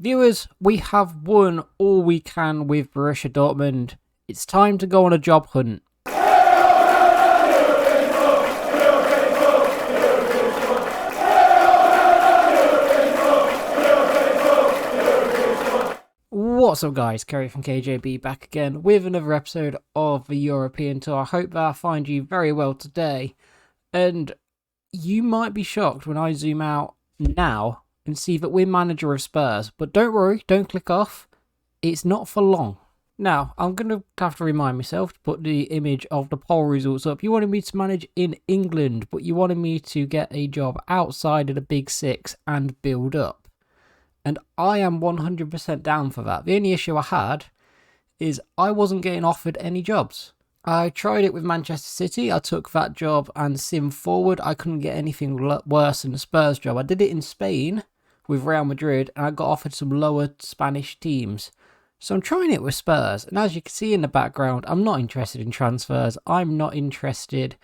Viewers, we have won all we can with Borussia Dortmund. It's time to go on a job hunt. What's up guys, Kerry from KJB back again with another episode of the European Tour. I hope that I find you very well today. And you might be shocked when I zoom out now and see that we're manager of Spurs. But don't worry, don't click off. It's not for long. Now, I'm going to have to remind myself to put the image of the poll results up. You wanted me to manage in England, but you wanted me to get a job outside of the Big Six and build up. And I am 100% down for that. The only issue I had is I wasn't getting offered any jobs. I tried it with Manchester City. I took that job and sim forward. I couldn't get anything worse than the Spurs job. I did it in Spain with Real Madrid and I got offered some lower Spanish teams. So I'm trying it with Spurs. And as you can see in the background, I'm not interested in transfers. I'm not interested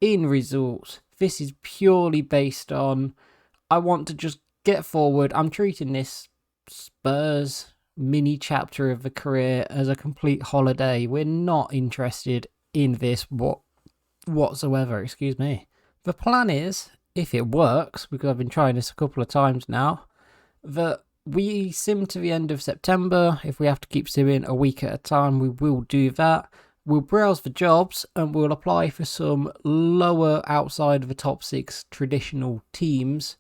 in results. This is purely based on I want to just get forward. I'm treating this Spurs mini chapter of the career as a complete holiday. We're not interested in this whatsoever, excuse me. The plan is, if it works, because I've been trying this a couple of times now, that we sim to the end of September. If we have to keep simming a week at a time, we will do that. We'll browse for jobs and we'll apply for some lower outside of the top six traditional teams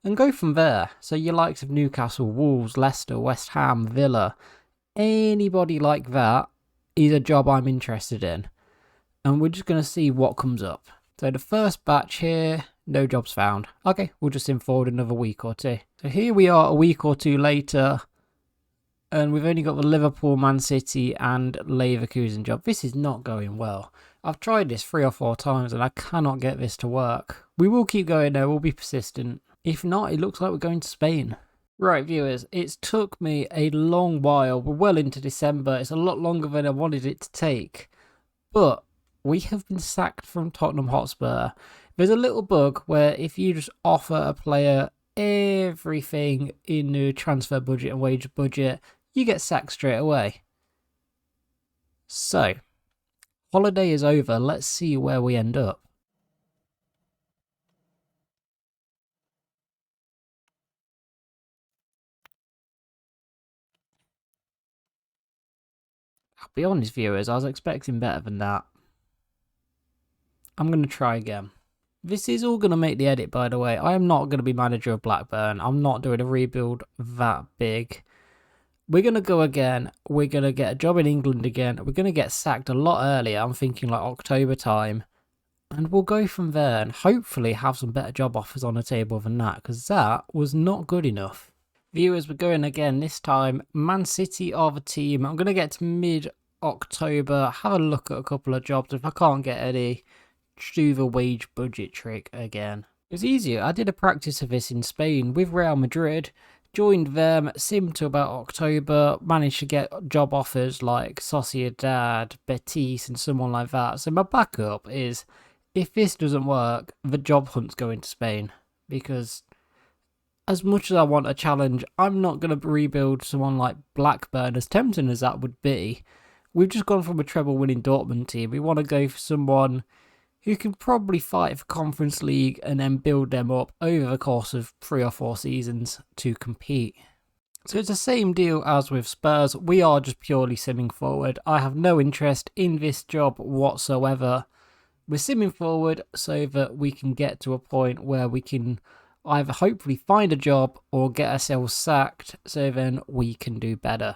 and go from there. So your likes of Newcastle, Wolves, Leicester, West Ham, Villa, anybody like that is a job I'm interested in. And we're just going to see what comes up. So the first batch here, no jobs found. Okay, we'll just sim forward another week or two. So here we are a week or two later. And we've only got the Liverpool, Man City and Leverkusen job. This is not going well. I've tried this 3 or 4 times and I cannot get this to work. We will keep going though, we'll be persistent. If not, it looks like we're going to Spain. Right, viewers, it's took me a long while. We're well into December. It's a lot longer than I wanted it to take. But we have been sacked from Tottenham Hotspur. There's a little bug where if you just offer a player everything in the transfer budget and wage budget, you get sacked straight away. So, holiday is over. Let's see where we end up. I'll be honest, viewers, I was expecting better than that. I'm going to try again. This is all going to make the edit, by the way. I am not going to be manager of Blackburn. I'm not doing a rebuild that big. We're going to go again. We're going to get a job in England again. We're going to get sacked a lot earlier. I'm thinking like October time. And we'll go from there and hopefully have some better job offers on the table than that, because that was not good enough. Viewers, we're going again this time. Man City are the team. I'm going to get to mid-October, have a look at a couple of jobs. If I can't get any, do the wage budget trick again. It's easier. I did a practice of this in Spain with Real Madrid, joined them, simmed to about October, managed to get job offers like Sociedad, Betis and someone like that. So my backup is, if this doesn't work, the job hunt's going to Spain, because as much as I want a challenge, I'm not going to rebuild someone like Blackburn, as tempting as that would be. We've just gone from a treble-winning Dortmund team. We want to go for someone who can probably fight for Conference League and then build them up over the course of 3 or 4 seasons to compete. So it's the same deal as with Spurs. We are just purely simming forward. I have no interest in this job whatsoever. We're simming forward so that we can get to a point where we can either hopefully find a job or get ourselves sacked, so then we can do better.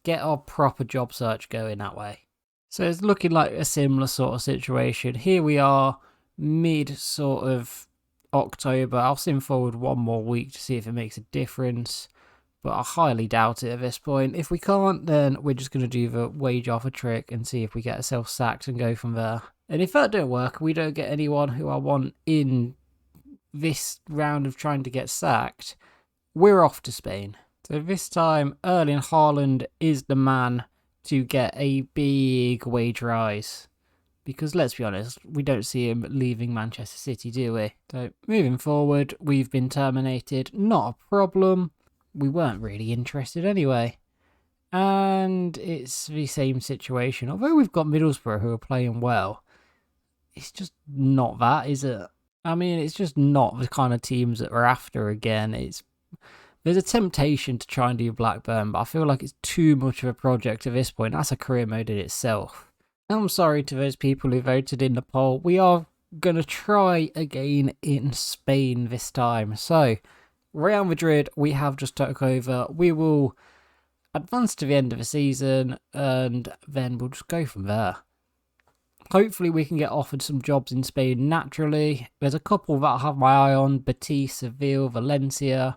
Get our proper job search going that way. So it's looking like a similar sort of situation. Here we are, mid sort of October. I'll sim forward 1 more week to see if it makes a difference, but I highly doubt it at this point. If we can't, then we're just going to do the wage offer trick and see if we get ourselves sacked and go from there. And if that don't work, we don't get anyone who I want in this round of trying to get sacked, we're off to Spain. So this time, Erling Haaland is the man to get a big wage rise. Because let's be honest, we don't see him leaving Manchester City, do we? So moving forward, we've been terminated. Not a problem. we weren't really interested anyway. And it's the same situation. Although we've got Middlesbrough who are playing well, it's just not that, is it? I mean, it's just not the kind of teams that we're after again. There's a temptation to try and do Blackburn, but I feel like it's too much of a project at this point. That's a career mode in itself. And I'm sorry to those people who voted in the poll. We are going to try again in Spain this time. So, Real Madrid, we have just took over. We will advance to the end of the season, and then we'll just go from there. Hopefully we can get offered some jobs in Spain naturally. There's a couple that I have my eye on. Betis, Seville, Valencia,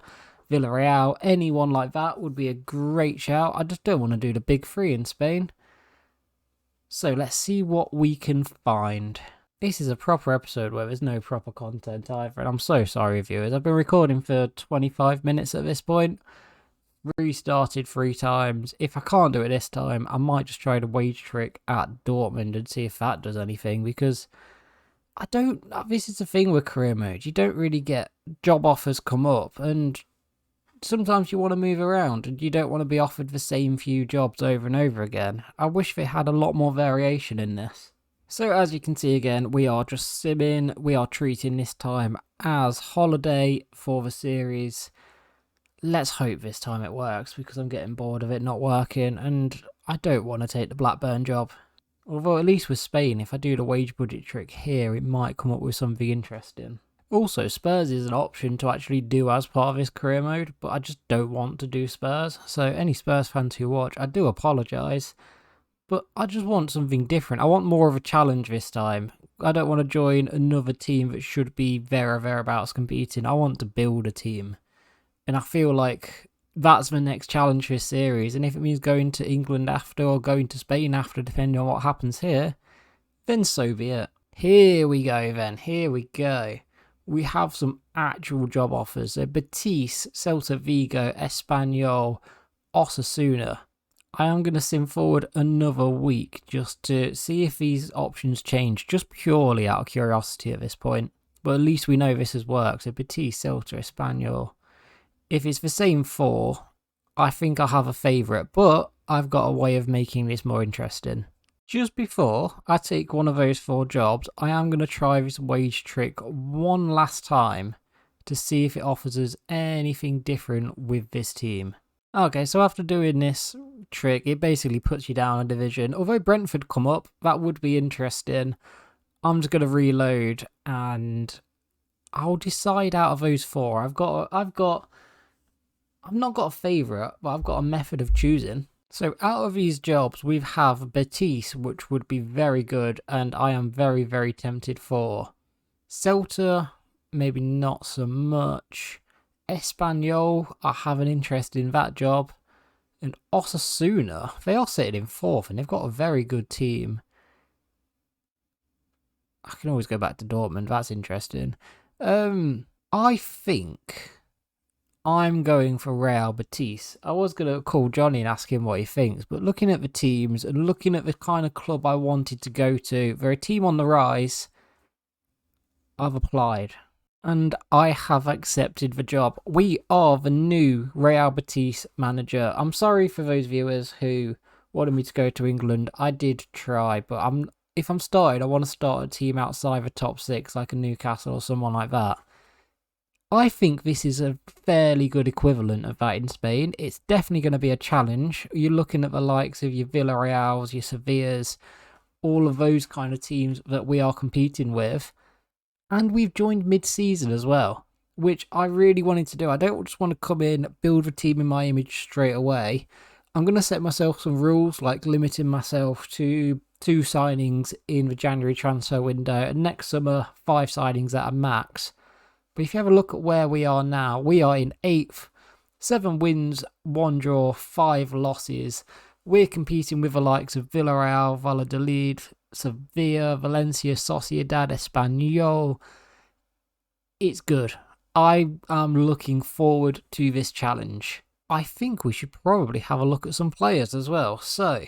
Villarreal. Anyone like that would be a great shout. I just don't want to do the big three in Spain. So let's see what we can find. This is a proper episode where there's no proper content either. And I'm so sorry, viewers. I've been recording for 25 minutes at this point. Restarted 3 times. If I can't do it this time, I might just try the wage trick at Dortmund and see if that does anything, because this is the thing with career mode, you don't really get job offers come up, and sometimes you want to move around and you don't want to be offered the same few jobs over and over again. I wish they had a lot more variation in this. So as you can see again, we are just simming. We are treating this time as holiday for the series. Let's hope this time it works, because I'm getting bored of it not working and I don't want to take the Blackburn job. Although at least with Spain, if I do the wage budget trick here, it might come up with something interesting. Also, Spurs is an option to actually do as part of this career mode, but I just don't want to do Spurs. So any Spurs fans who watch, I do apologise, but I just want something different. I want more of a challenge this time. I don't want to join another team that should be there or thereabouts competing. I want to build a team. And I feel like that's the next challenge for this series. And if it means going to England after or going to Spain after, depending on what happens here, then so be it. Here we go then. Here we go. We have some actual job offers. So Betis, Celta Vigo, Espanyol, Osasuna. I am going to sim forward another week just to see if these options change, just purely out of curiosity at this point. But at least we know this has worked. So Betis, Celta, Espanyol. If it's the same 4, I think I'll have a favourite, but I've got a way of making this more interesting. Just before I take one of those 4 jobs, I am going to try this wage trick one last time to see if it offers us anything different with this team. Okay, so after doing this trick, it basically puts you down a division. Although Brentford come up, that would be interesting. I'm just going to reload and I'll decide out of those 4. I've not got a favourite, but I've got a method of choosing. So out of these jobs, we have Betis, which would be very good, and I am very, very tempted for. Celta, maybe not so much. Espanyol, I have an interest in that job. And Osasuna, they are sitting in 4th, and they've got a very good team. I can always go back to Dortmund, that's interesting. I think I'm going for Real Betis. I was going to call Johnny and ask him what he thinks, but looking at the teams and looking at the kind of club I wanted to go to, they're a team on the rise. I've applied and I have accepted the job. We are the new Real Betis manager. I'm sorry for those viewers who wanted me to go to England. I did try, but if I'm starting, I want to start a team outside the top 6, like a Newcastle or someone like that. I think this is a fairly good equivalent of that in Spain. It's definitely going to be a challenge. You're looking at the likes of your Villarreals, your Sevillas, all of those kind of teams that we are competing with. And we've joined mid-season as well, which I really wanted to do. I don't just want to come in, build a team in my image straight away. I'm going to set myself some rules, like limiting myself to 2 signings in the January transfer window, and next summer 5 signings at a max. But if you have a look at where we are now, we are in 8th, 7 wins, 1 draw, 5 losses. We're competing with the likes of Villarreal, Valladolid, Sevilla, Valencia, Sociedad, Espanyol. It's good. I am looking forward to this challenge. I think we should probably have a look at some players as well. So,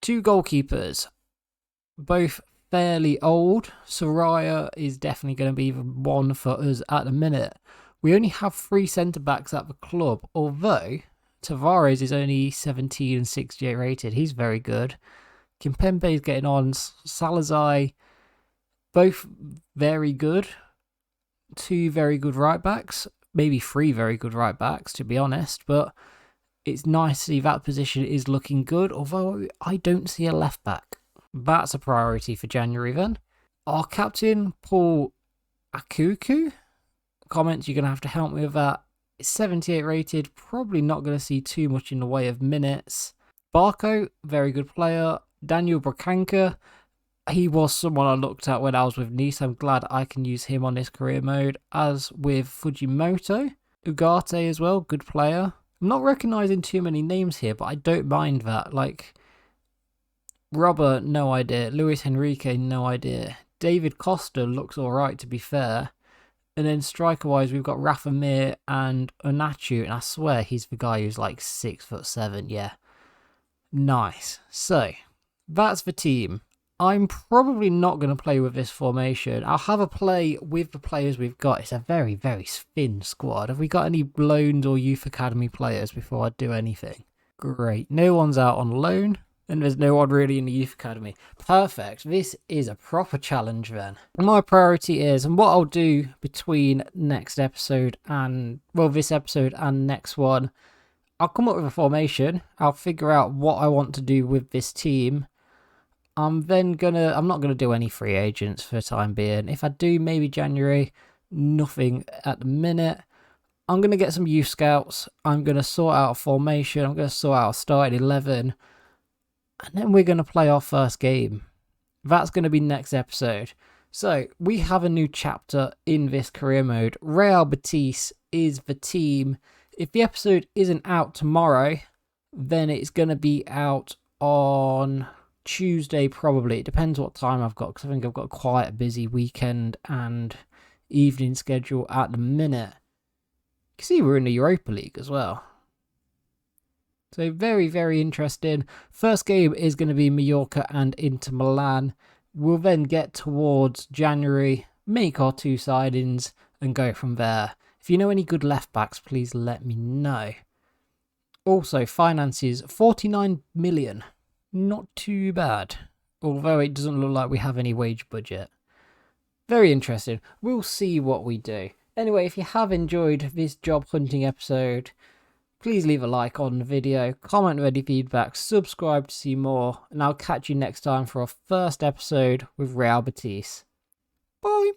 2 goalkeepers, both fairly old. Soraya is definitely going to be the one for us at the minute. We only have 3 centre-backs at the club, although Tavares is only 17 and 68 rated. He's very good. Kimpembe is getting on. Salazar, both very good. 2 very good right-backs. Maybe 3 very good right-backs, to be honest. But it's nice to see that position is looking good, although I don't see a left-back. That's a priority for January then. Our captain, Paul Akuku. Comments, you're going to have to help me with that. It's 78 rated, probably not going to see too much in the way of minutes. Barco, very good player. Daniel Bracanca, he was someone I looked at when I was with Nice. I'm glad I can use him on this career mode, as with Fujimoto. Ugarte as well, good player. I'm not recognising too many names here, but I don't mind that. Like, Robert, no idea. Luis Henrique, no idea. David Costa looks alright, to be fair. And then striker-wise, we've got Rafa Mir and Onachu, and I swear he's the guy who's like 6'7", yeah. Nice. So, that's the team. I'm probably not going to play with this formation. I'll have a play with the players we've got. It's a very, very thin squad. Have we got any loans or youth academy players before I do anything? Great. No one's out on loan. And there's no one really in the youth academy. Perfect. This is a proper challenge then. My priority is, and what I'll do between next episode and, well, this episode and next one, I'll come up with a formation. I'll figure out what I want to do with this team. I'm not gonna do any free agents for the time being. If I do, maybe January, nothing at the minute. I'm gonna get some youth scouts. I'm gonna sort out a formation. I'm gonna sort out a starting 11. And then we're going to play our first game. That's going to be next episode. So, we have a new chapter in this career mode. Real Betis is the team. If the episode isn't out tomorrow, then it's going to be out on Tuesday probably. It depends what time I've got, because I think I've got quite a busy weekend and evening schedule at the minute. You can see we're in the Europa League as well. So very, very interesting. First game is going to be Mallorca and Inter Milan. We'll then get towards January, make our 2 sidings and go from there. If you know any good left backs, please let me know. Also, finances, 49 million. Not too bad. Although it doesn't look like we have any wage budget. Very interesting. We'll see what we do. Anyway, if you have enjoyed this job hunting episode, please leave a like on the video, comment with any feedback, subscribe to see more, and I'll catch you next time for our first episode with Real Betis. Bye!